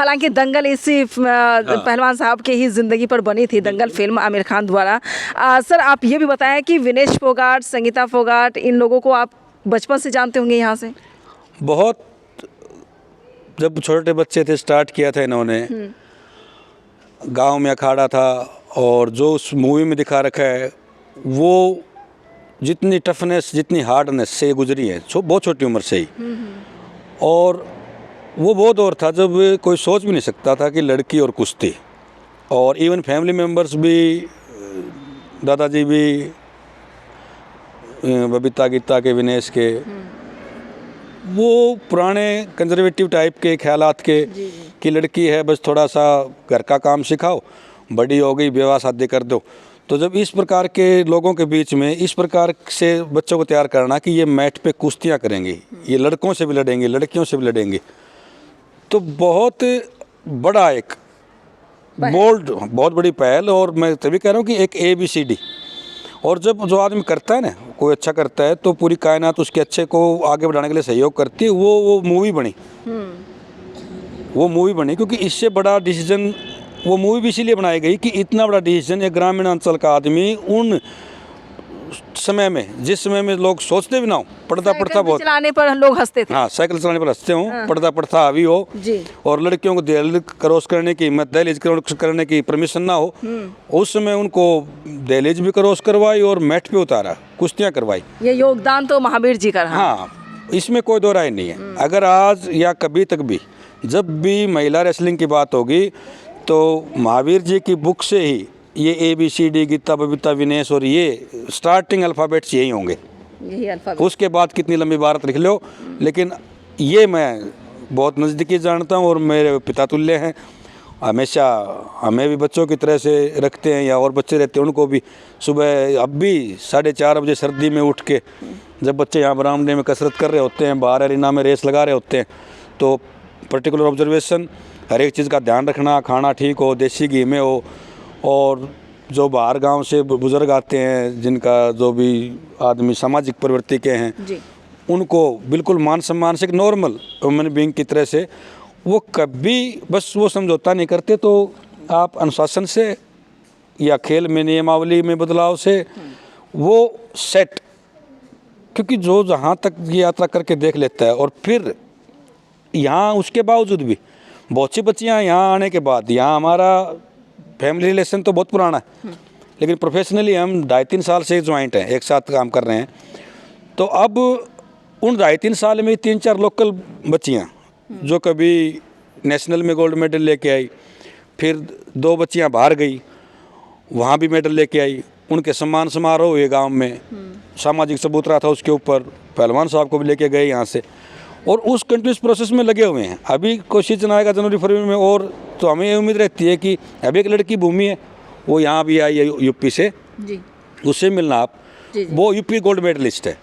हालांकि दंगल इसी पहलवान साहब के ही ज़िंदगी पर बनी थी, दंगल फिल्म आमिर खान द्वारा। सर आप ये भी बताएं कि विनेश फोगाट, संगीता फोगाट, इन लोगों को आप बचपन से जानते होंगे यहाँ से? बहुत, जब छोटे बच्चे थे स्टार्ट किया था इन्होंने। गांव में अखाड़ा था, और जो उस मूवी में दिखा रखा है वो जितनी टफनेस, जितनी हार्डनेस से गुजरी है, बहुत छोटी उम्र से ही। और वो दौर था जब कोई सोच भी नहीं सकता था कि लड़की और कुश्ती, और इवन फैमिली मेम्बर्स भी, दादाजी भी, बबीता गीता के, विनेश के, वो पुराने कंजर्वेटिव टाइप के ख्यालात के कि लड़की है बस थोड़ा सा घर का काम सिखाओ, बड़ी हो गई विवाह शादी कर दो। तो जब इस प्रकार के लोगों के बीच में इस प्रकार से बच्चों को तैयार करना कि ये मैट पे कुश्तियाँ करेंगे, ये लड़कों से भी लड़ेंगे, लड़कियों से भी लड़ेंगे, तो बहुत बड़ा एक बोल्ड, बहुत बड़ी पहल। और मैं तभी कह रहा हूँ कि एक ABCD। और जब जो आदमी करता है ना, कोई अच्छा करता है, तो पूरी कायनात उसके अच्छे को आगे बढ़ाने के लिए सहयोग करती है। वो मूवी बनी, वो मूवी बनी क्योंकि इससे बड़ा डिसीजन, वो मूवी भी इसीलिए बनाई गई कि इतना बड़ा डिसीजन एक ग्रामीण अंचल का आदमी उन समय में, जिस समय में लोग सोचते भी ना हो, पढ़ता बहुत, चलाने पर लोग हंसते थे। हाँ, साइकिल चलाने पर हंसते हो, पढ़ता अभी हो जी। और लड़कियों को दहलीज क्रॉस करने की, दहलीज क्रॉस करने की परमिशन ना हो, उस समय उनको दहलीज भी क्रॉस करवाई और मैट पे उतारा, कुश्तियाँ करवाई। ये योगदान तो महावीर जी का रहा। हाँ, इसमें कोई दो राय नहीं है। अगर आज या कभी तक भी जब भी महिला रेसलिंग की बात होगी तो महावीर जी की बुक से ही ये ABCD, गीता, बबीता, विनेश, और ये स्टार्टिंग अल्फ़ाबेट्स यही होंगे। यही अल्फ़ाबेट, उसके बाद कितनी लंबी भारत लिख लो, लेकिन ये मैं बहुत नज़दीकी जानता हूँ और मेरे पिता तुल्य हैं। हमेशा हमें भी बच्चों की तरह से रखते हैं, या और बच्चे रहते हैं उनको भी। सुबह अब भी 4:30 बजे सर्दी में उठ के, जब बच्चे यहाँ बरामदे में कसरत कर रहे होते हैं, बाहर अरीना में रेस लगा रहे होते हैं, तो पर्टिकुलर ऑब्जर्वेशन, हर एक चीज़ का ध्यान रखना, खाना ठीक हो, देसी घी में हो। और जो बाहर गांव से बुजुर्ग आते हैं, जिनका जो भी आदमी सामाजिक प्रवृत्ति के हैं जी, उनको बिल्कुल मान सम्मान से, एक नॉर्मल ह्यूमन बीइंग की तरह से, वो कभी बस वो समझौता नहीं करते। तो आप अनुशासन से या खेल में नियमावली में बदलाव से वो सेट, क्योंकि जो जहाँ तक ये यात्रा करके देख लेता है, और फिर यहाँ उसके बावजूद भी बहुत सी बच्चियाँ यहाँ आने के बाद, यहाँ हमारा फैमिली रिलेशन तो बहुत पुराना है, लेकिन प्रोफेशनली हम 2.5-3 साल से ज्वाइंट हैं, एक साथ काम कर रहे हैं। तो अब उन 2.5-3 साल में 3-4 लोकल बच्चियाँ जो कभी नेशनल में गोल्ड मेडल लेके आई, फिर 2 बच्चियाँ बाहर गई, वहाँ भी मेडल लेके आई, उनके सम्मान समारोह हुए गांव में, सामाजिक सबूतरा था उसके ऊपर, पहलवान साहब को भी लेके गए यहाँ से, और उस कंटिन्यूस प्रोसेस में लगे हुए हैं। अभी कोई सीजन आएगा जनवरी-फरवरी में, और तो हमें ये उम्मीद रहती है कि अभी एक लड़की भूमि है, वो यहाँ भी आई है यूपी से जी, उससे मिलना आप। जी। वो यूपी गोल्ड मेडलिस्ट है।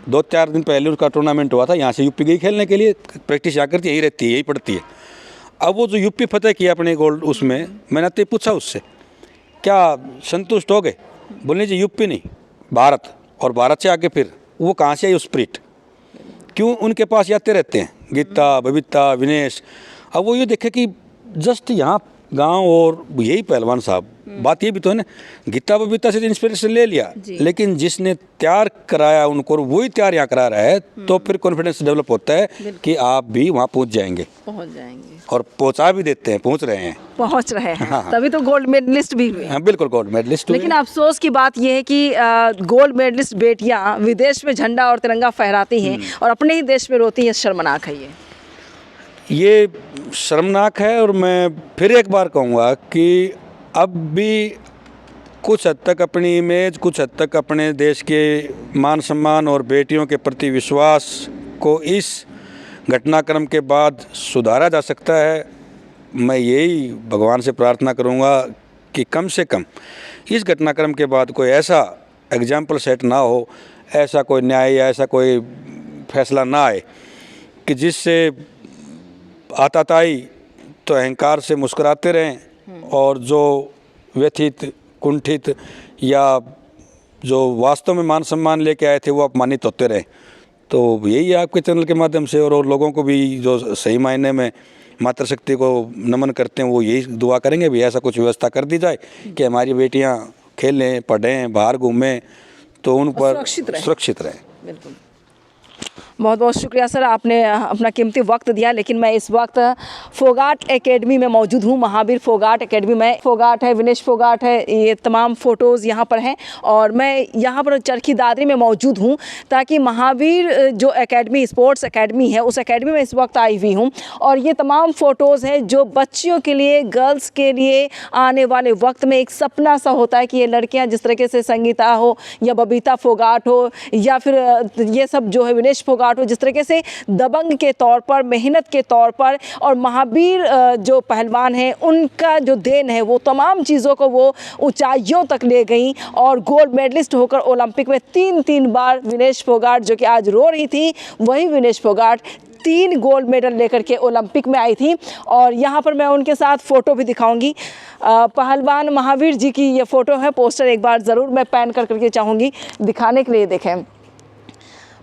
2-4 दिन पहले उसका टूर्नामेंट हुआ था, यहाँ से यूपी गई खेलने के लिए, प्रैक्टिस यहाँ करती है, यही रहती है, यही पढ़ती है। अब वो जो यूपी फतेह किया अपने गोल्ड, उसमें मैंने तो पूछा उससे, क्या संतुष्ट हो गए? बोलने जी यूपी नहीं, भारत, और भारत से आगे फिर वो कहाँ से आई उस स्पिरिट, क्यों उनके पास आते रहते हैं गीता, बबीता, विनेश। अब वो ये देखे कि जस्ट यहाँ गांव और यही पहलवान साहब, बात ये भी तो है ना, गीता बबीता से इंस्पिरेशन ले लिया, लेकिन जिसने तैयार कराया उनको, वही तैयार यहाँ करा रहा है, तो फिर कॉन्फिडेंस डेवलप होता है कि आप भी वहाँ पहुँच जाएंगे, और पहुँचा भी देते हैं, पहुँच रहे हैं। हाँ। तभी तो गोल्ड मेडलिस्ट भी हुए। हाँ, बिल्कुल गोल्ड मेडलिस्ट। लेकिन अफसोस की बात यह है कि गोल्ड मेडलिस्ट बेटियां विदेश में झंडा और तिरंगा फहराती हैं और अपने ही देश में रोती हैं। शर्मनाक है ये शर्मनाक है। और मैं फिर एक बार कहूँगा कि अब भी कुछ हद तक अपनी इमेज, कुछ हद तक अपने देश के मान सम्मान और बेटियों के प्रति विश्वास को इस घटनाक्रम के बाद सुधारा जा सकता है। मैं यही भगवान से प्रार्थना करूंगा कि कम से कम इस घटनाक्रम के बाद कोई ऐसा एग्जाम्पल सेट ना हो, ऐसा कोई न्याय या ऐसा कोई फैसला ना आए कि जिससे आताताई तो अहंकार से मुस्कुराते रहें और जो व्यथित, कुंठित या जो वास्तव में मान सम्मान लेके आए थे वो अपमानित होते रहें। तो यही है आपके चैनल के माध्यम से, और लोगों को भी जो सही मायने में मातृशक्ति को नमन करते हैं वो यही दुआ करेंगे भी ऐसा कुछ व्यवस्था कर दी जाए कि हमारी बेटियां खेलें, पढ़ें, बाहर घूमें, तो उन पर सुरक्षित रहें। बिल्कुल, बहुत बहुत शुक्रिया सर, आपने अपना कीमती वक्त दिया। लेकिन मैं इस वक्त फोगाट एकेडमी में मौजूद हूँ, महावीर फोगाट एकेडमी में। फोगाट है, विनेश फोगाट है, ये तमाम फ़ोटोज़ यहाँ पर हैं और मैं यहाँ पर चरखी दादरी में मौजूद हूँ ताकि महावीर जो एकेडमी, स्पोर्ट्स एकेडमी है, उस एकेडमी में इस वक्त आई हुई हूँ। और ये तमाम फ़ोटोज़ हैं जो बच्चियों के लिए, गर्ल्स के लिए आने वाले वक्त में एक सपना सा होता है कि ये लड़कियाँ जिस तरीके से संगीता हो या बबीता फोगाट हो या फिर ये सब जो है विनेश फोगाट हो, जिस तरीके से दबंग के तौर पर, मेहनत के तौर पर, और महावीर जो पहलवान हैं उनका जो देन है वो तमाम चीज़ों को वो ऊंचाइयों तक ले गई और गोल्ड मेडलिस्ट होकर ओलंपिक में 3 बार विनेश फोगाट, जो कि आज रो रही थी, वही विनेश फोगाट 3 गोल्ड मेडल लेकर के ओलंपिक में आई थी। और यहाँ पर मैं उनके साथ फ़ोटो भी दिखाऊंगी। पहलवान महावीर जी की ये फ़ोटो है, पोस्टर एक बार ज़रूर मैं पैन करके चाहूँगी दिखाने के लिए। देखें,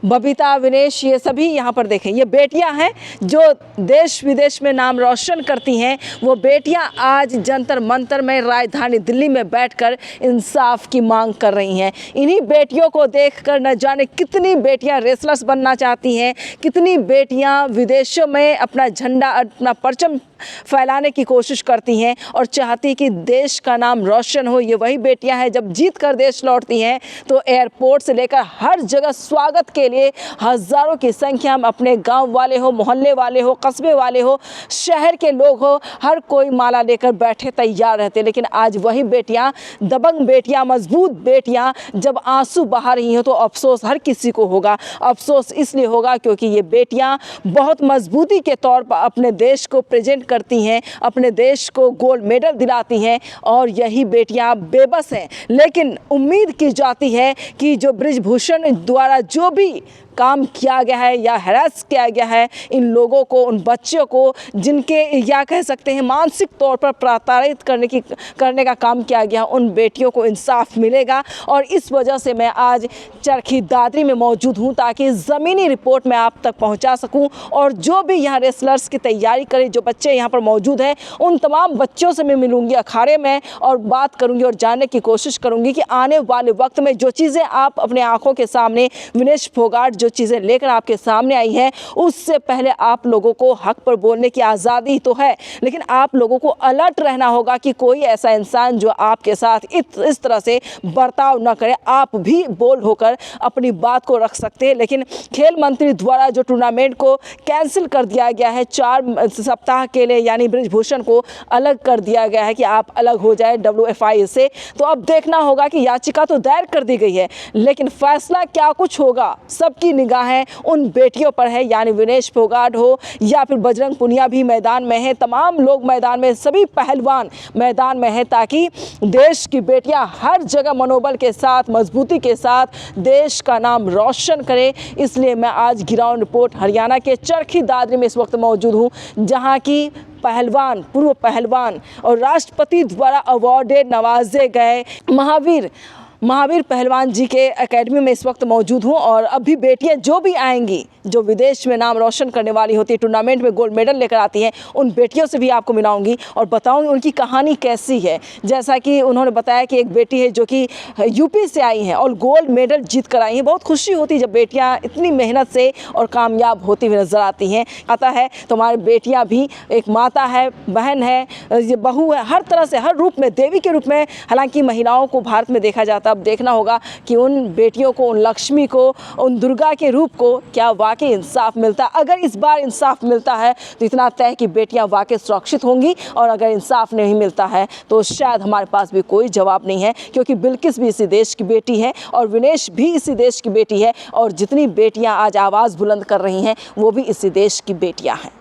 बबीता, विनेश, ये सभी यहाँ पर देखें, ये बेटियाँ हैं जो देश विदेश में नाम रोशन करती हैं। वो बेटियाँ आज जंतर मंतर में राजधानी दिल्ली में बैठकर इंसाफ की मांग कर रही हैं। इन्हीं बेटियों को देखकर न जाने कितनी बेटियाँ रेसलर्स बनना चाहती हैं, कितनी बेटियाँ विदेशों में अपना झंडा, अपना परचम फैलाने की कोशिश करती हैं और चाहती कि देश का नाम रोशन हो। ये वही बेटियां हैं जब जीत कर देश लौटती हैं तो एयरपोर्ट से लेकर हर जगह स्वागत के लिए हज़ारों की संख्या में अपने गांव वाले हो, मोहल्ले वाले हो, कस्बे वाले हो, शहर के लोग हो, हर कोई माला लेकर बैठे तैयार रहते। लेकिन आज वही बेटियां, दबंग बेटियां, मजबूत बेटियां जब आंसू बहा रही हैं तो अफसोस हर किसी को होगा। अफसोस इसलिए होगा क्योंकि ये बेटियां बहुत मजबूती के तौर पर अपने देश को प्रेजेंट करती हैं, अपने देश को गोल्ड मेडल दिलाती हैं और यही बेटियां बेबस हैं। लेकिन उम्मीद की जाती है कि जो बृजभूषण द्वारा जो भी काम किया गया है या हैरेस किया गया है इन लोगों को, उन बच्चों को जिनके या कह सकते हैं मानसिक तौर पर प्रताड़ित करने का काम किया गया, उन बेटियों को इंसाफ मिलेगा। और इस वजह से मैं आज चरखी दादरी में मौजूद हूँ ताकि ज़मीनी रिपोर्ट मैं आप तक पहुँचा सकूँ और जो भी यहाँ रेसलर्स की तैयारी करें, जो बच्चे यहाँ पर मौजूद हैं, उन तमाम बच्चों से मैं मिलूँगी अखाड़े में और बात करूँगी और जानने की कोशिश करूँगी कि आने वाले वक्त में जो चीज़ें आप अपने आँखों के सामने विनेश फोगाट जो चीज़ें लेकर आपके सामने आई हैं, उससे पहले आप लोगों को हक पर बोलने की आज़ादी तो है, लेकिन आप लोगों को अलर्ट रहना होगा कि कोई ऐसा इंसान जो आपके साथ इस तरह से बर्ताव न करे। आप भी बोल्ड होकर अपनी बात को रख सकते हैं। लेकिन खेल मंत्री द्वारा जो टूर्नामेंट को कैंसिल कर दिया गया है 4 सप्ताह के लिए, यानी बृजभूषण को अलग कर दिया गया है कि आप अलग हो जाए WFI से, तो अब देखना होगा कि याचिका तो दायर कर दी गई है लेकिन फैसला क्या कुछ होगा, सबकी निगाहें उन बेटियों पर है। यानी विनेश फोगाट हो या फिर बजरंग पुनिया भी मैदान में है, तमाम लोग मैदान में, सभी पहलवान मैदान में है ताकि देश की बेटियां हर जगह मनोबल के साथ, मजबूती के साथ देश का नाम रोशन करें। इसलिए मैं आज ग्राउंड रिपोर्ट हरियाणा के चरखी दादरी में इस वक्त मौजूद हूँ, जहाँ की पहलवान, पूर्व पहलवान और राष्ट्रपति द्वारा अवार्डेड नवाजे गए महावीर पहलवान जी के एकेडमी में इस वक्त मौजूद हूँ। और अभी बेटियां जो भी आएंगी, जो विदेश में नाम रोशन करने वाली होती है, टूर्नामेंट में गोल्ड मेडल लेकर आती हैं, उन बेटियों से भी आपको मिलाऊंगी और बताऊंगी उनकी कहानी कैसी है। जैसा कि उन्होंने बताया कि एक बेटी है जो कि यूपी से आई हैं और गोल्ड मेडल जीत कर आई हैं। बहुत खुशी होती है जब बेटियाँ इतनी मेहनत से और कामयाब होती हुई नजर आती हैं। आता है तो हमारी बेटियाँ भी एक माता है, बहन है, ये बहू है, हर तरह से, हर रूप में, देवी के रूप में। हालांकि महिलाओं को भारत में देखा जाता, अब देखना होगा कि उन बेटियों को, उन लक्ष्मी को, उन दुर्गा के रूप को क्या वाकई इंसाफ मिलता है। अगर इस बार इंसाफ मिलता है तो इतना तय कि बेटियां वाकई सुरक्षित होंगी, और अगर इंसाफ नहीं मिलता है तो शायद हमारे पास भी कोई जवाब नहीं है, क्योंकि बिल्किस भी इसी देश की बेटी है और विनेश भी इसी देश की बेटी है और जितनी बेटियां आज आवाज़ बुलंद कर रही हैं वो भी इसी देश की बेटियां हैं।